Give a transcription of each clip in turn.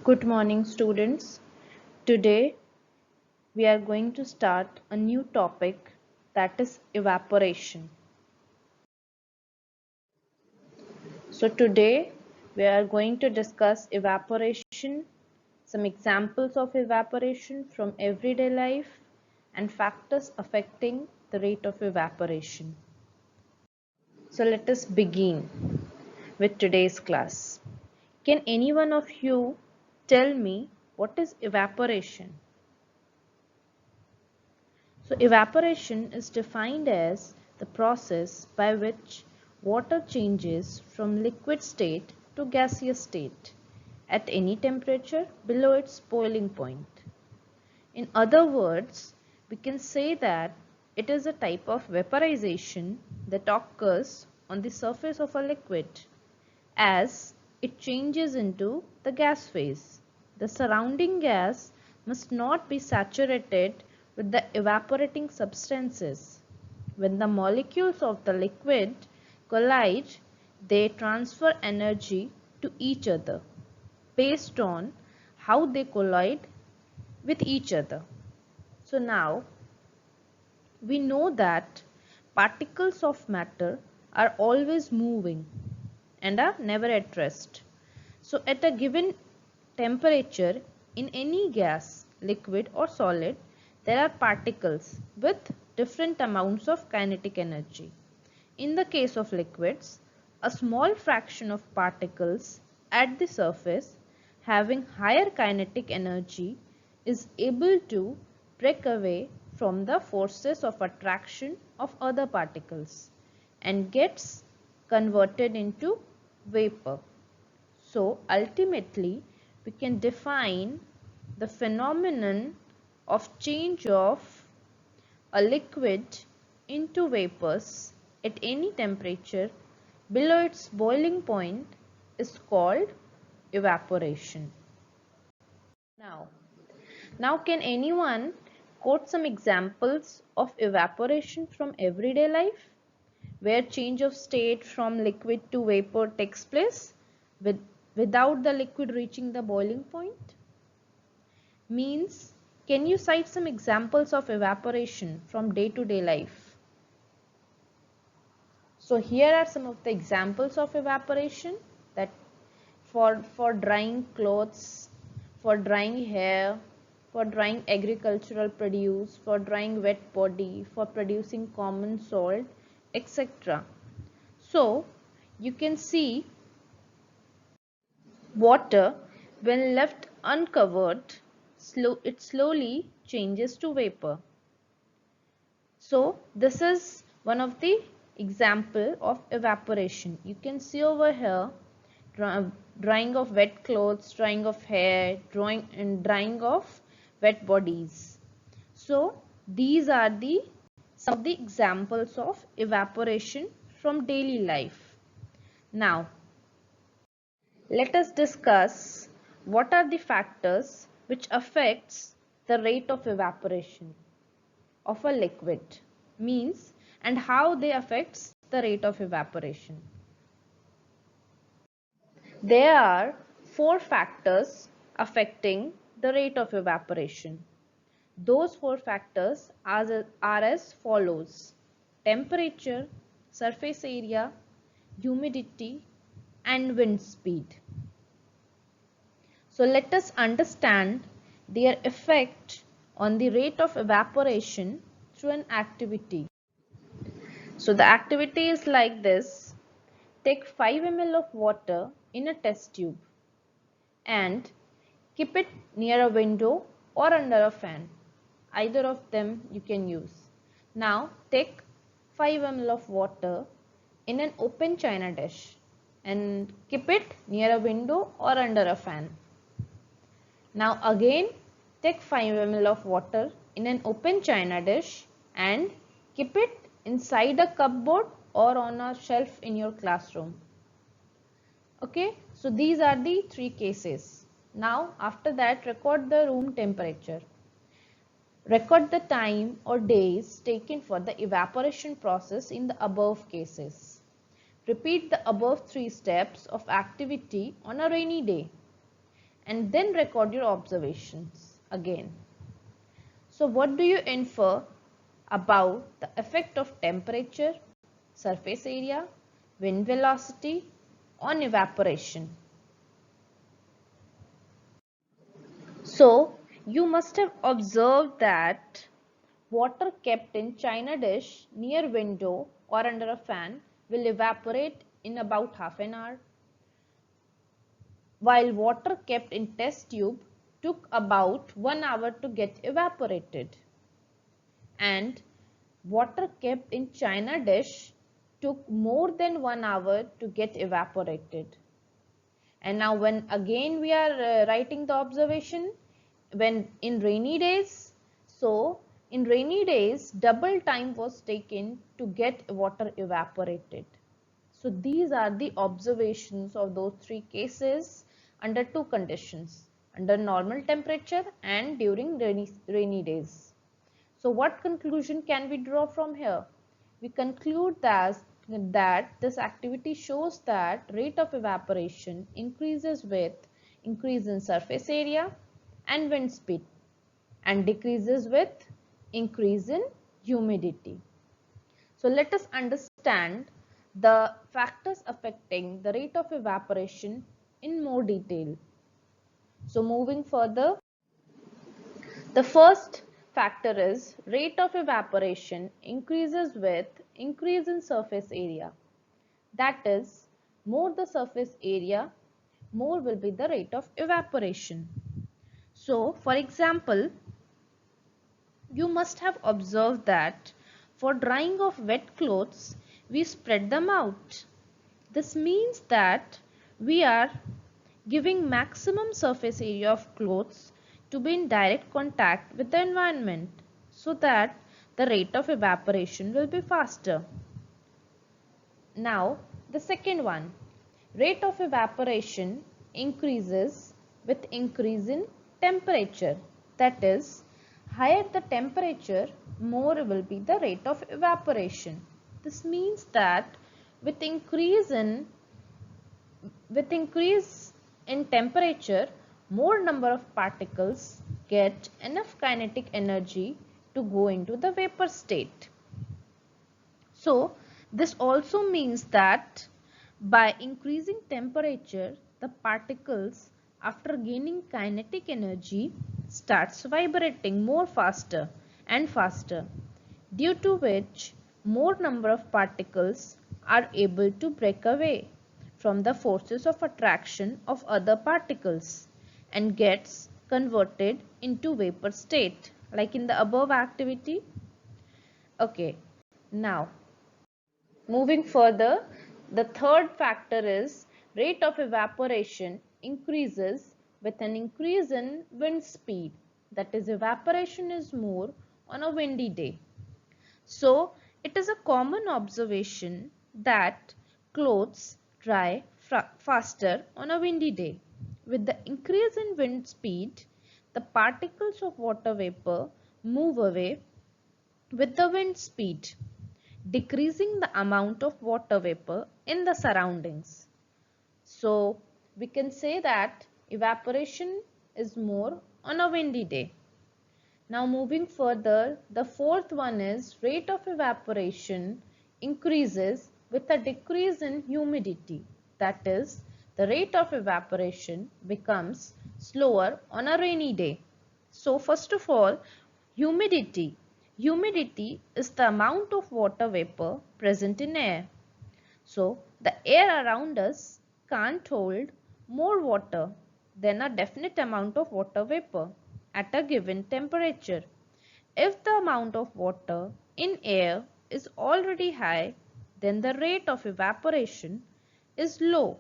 Good morning, students. Today we are going to start a new topic, that is evaporation. So today we are going to discuss evaporation, some examples of evaporation from everyday life and factors affecting the rate of evaporation. So let us begin with today's class. Can any one of you tell me what is evaporation? So evaporation is defined as the process by which water changes from liquid state to gaseous state at any temperature below its boiling point. In other words, we can say that it is a type of vaporization that occurs on the surface of a liquid as it changes into the gas phase. The surrounding gas must not be saturated with the evaporating substances. When the molecules of the liquid collide, they transfer energy to each other based on how they collide with each other. So now we know that particles of matter are always moving and are never at rest. So at a given temperature in any gas, liquid or solid, there are particles with different amounts of kinetic energy. In the case of liquids, a small fraction of particles at the surface having higher kinetic energy is able to break away from the forces of attraction of other particles and gets converted into vapor. So ultimately we can define the phenomenon of change of a liquid into vapors at any temperature below its boiling point is called evaporation. Now can anyone quote some examples of evaporation from everyday life where change of state from liquid to vapor takes place without the liquid reaching the boiling point? Means, can you cite some examples of evaporation from day-to-day life? So here are some of the examples of evaporation that for drying clothes, for drying hair, for drying agricultural produce, for drying wet body, for producing common salt, etc. So you can see water, when left uncovered, it slowly changes to vapor. So this is one of the example of evaporation. You can see over here drying of wet clothes, drying of hair, drying of wet bodies. So these are some of the examples of evaporation from daily life. Now let us discuss what are the factors which affects the rate of evaporation of a liquid, means, and how they affects the rate of evaporation. There are four factors affecting the rate of evaporation. Those four factors are as follows: temperature, surface area, humidity, and wind speed. So let us understand their effect on the rate of evaporation through an activity. So the activity is like this: take 5 ml of water in a test tube and keep it near a window or under a fan. Either of them you can use. Now take 5 ml of water in an open china dish and keep it near a window or under a fan. Now again take 5 ml of water in an open china dish and keep it inside a cupboard or on a shelf in your classroom. Okay, so these are the three cases. Now after that, record the room temperature. Record the time or days taken for the evaporation process in the above cases. Repeat the above three steps of activity on a rainy day. and then record your observations again. So what do you infer about the effect of temperature, surface area, wind velocity on evaporation? So you must have observed that water kept in china dish near window or under a fan will evaporate in about half an hour, while water kept in test tube took about 1 hour to get evaporated, and water kept in china dish took more than 1 hour to get evaporated. And now when again we are writing the observation, when in rainy days, so in rainy days double time was taken to get water evaporated. So these are the observations of those three cases under two conditions, under normal temperature and during rainy days. So what conclusion can we draw from here? We conclude that this activity shows that rate of evaporation increases with increase in surface area and wind speed, and decreases with increase in humidity. So let us understand the factors affecting the rate of evaporation in more detail. So moving further, the first factor is rate of evaporation increases with increase in surface area. That is, more the surface area, more will be the rate of evaporation. So, for example, you must have observed that for drying of wet clothes, we spread them out. This means that we are giving maximum surface area of clothes to be in direct contact with the environment so that the rate of evaporation will be faster. Now the second one, rate of evaporation increases with increase in temperature. That is, higher the temperature, more will be the rate of evaporation. This means that with increase in temperature, more number of particles get enough kinetic energy to go into the vapor state. So this also means that by increasing temperature, the particles after gaining kinetic energy starts vibrating more faster and faster, due to which more number of particles are able to break away from the forces of attraction of other particles and gets converted into vapor state, like in the above activity. Okay, now moving further, the third factor is rate of evaporation increases with an increase in wind speed. That is, evaporation is more on a windy day. So it is a common observation that clothes dry faster on a windy day. With the increase in wind speed, the particles of water vapor move away with the wind speed, decreasing the amount of water vapor in the surroundings. So we can say that evaporation is more on a windy day. Now moving further, the fourth one is rate of evaporation increases with a decrease in humidity. That is, the rate of evaporation becomes slower on a rainy day. So first of all, humidity. Humidity is the amount of water vapor present in air. So the air around us can't hold more water than a definite amount of water vapor at a given temperature. If the amount of water in air is already high, then the rate of evaporation is low.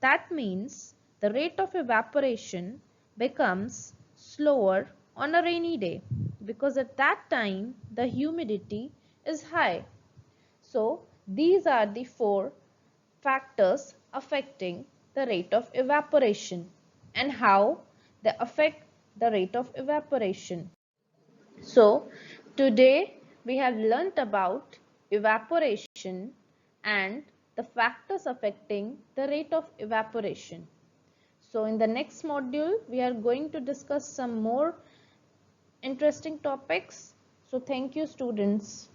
That means the rate of evaporation becomes slower on a rainy day because at that time the humidity is high. So these are the four factors affecting the rate of evaporation and how they affect the rate of evaporation. So today we have learnt about evaporation and the factors affecting the rate of evaporation. So in the next module, we are going to discuss some more interesting topics. So thank you, students.